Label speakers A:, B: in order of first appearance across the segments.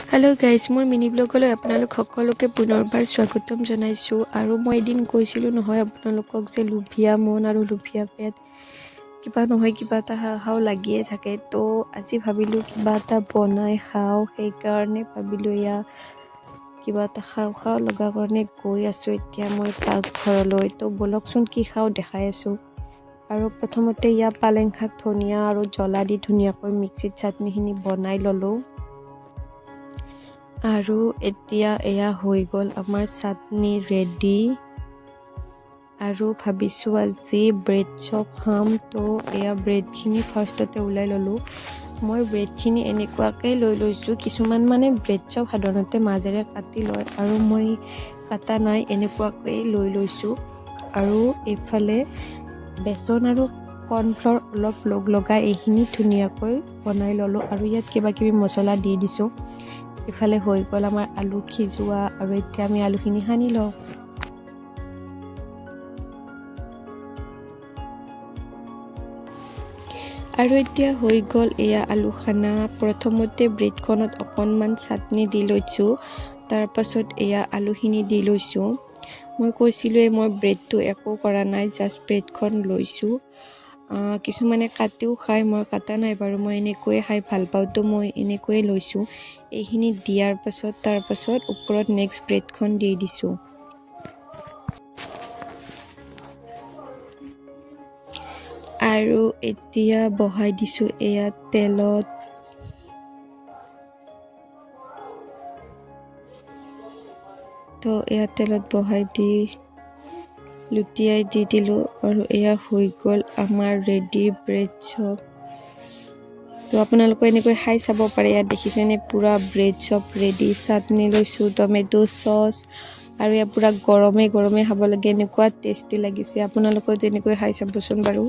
A: Hello' guys, মোৰ mini ব্লগলৈ আপোনালোক সকলোকে পুনৰবাৰ স্বাগতম জনাইছোঁ। আৰু মই এদিন কৈছিলোঁ নহয় আপোনালোকক যে লোভীয়া মন আৰু লোভীয়া পেট কিবা নহয় কিবা এটা খাওঁ লাগিয়ে থাকে। তো আজি ভাবিলোঁ কিবা এটা বনাই খাওঁ, সেইকাৰণে ভাবিলোঁ কিবা এটা খাওঁ লগা কাৰণে গৈ আছোঁ এতিয়া মই পাকঘৰলৈ। তো বলকচোন কি খাওঁ দেখাই আছোঁ। আৰু প্ৰথমতে পালেং শাক, ধনিয়া আৰু জ্বলা দি ধুনীয়াকৈ মিক্সিত চাটনিখিনি বনাই ল'লোঁ। আৰু এতিয়া হৈ গ'ল আমাৰ চাটনি ৰেডি। আৰু ভাবিছোঁ আজি ব্ৰেড চপ খাম। তো ব্ৰেডখিনি ফাৰ্ষ্টতে ওলাই ল'লোঁ। মই ব্ৰেডখিনি এনেকুৱাকৈ লৈ লৈছোঁ, কিছুমান মানে ব্ৰেড চপ সাধাৰণতে মাজেৰে কাটি লয়, আৰু মই কাটা নাই, এনেকুৱাকৈ লৈ লৈছোঁ। আৰু এইফালে বেচন আৰু কৰ্ণফ্ল'ৰ অলপ লগাই এইখিনি ধুনীয়াকৈ বনাই ল'লোঁ। আৰু ইয়াত কিবা কিবি মছলা দি দিছোঁ। ইফালে হৈ গ'ল আমাৰ আলু সিজোৱা, আৰু এতিয়া আমি আলুখিনি সানি লওঁ। আৰু এতিয়া হৈ গ'ল আলু খানা। প্ৰথমতে ব্ৰেডখনত অকণমান চাটনি দি লৈছোঁ, তাৰপাছত আলুখিনি দি লৈছোঁ। মই কৈছিলোঁ মই ব্ৰেডটো একো কৰা নাই, জাষ্ট ব্ৰেডখন লৈছোঁ। কিছুমানে কাটিও খায়, মই কাটা নাই বাৰু, মই এনেকৈয়ে খাই ভাল পাওঁ, তো মই এনেকৈয়ে লৈছোঁ। এইখিনি দিয়াৰ পাছত তাৰপাছত ওপৰত নেক্সট ব্ৰেডখন দি দিছোঁ। আৰু এতিয়া বহাই দিছোঁ তেলত। তো তেলত বহাই দি লুটিয়াই দি দিলোঁ, আৰু হৈ গ'ল আমাৰ ৰেডি ব্ৰেড চপ। তো আপোনালোকে এনেকৈ খাই চাব পাৰে। ইয়াত দেখিছেনে পূৰা ব্ৰেড চপ ৰেডি। চাটনি লৈছোঁ, টমেটো চচ, আৰু পূৰা গৰমে খাব লাগে, এনেকুৱা টেষ্টি লাগিছে। আপোনালোকেও যেনেকৈ খাই চাবচোন বাৰু।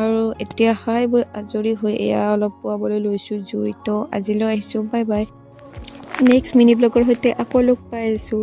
A: আৰু এতিয়া খাই বৈ আজৰি হৈ অলপ পুৱাবলৈ লৈছোঁ জুই। তো আজিলৈ আহিছোঁ, বাই বাই। নেক্সট মিনি ব্লগৰ সৈতে আকৌ লগ পাই আছোঁ।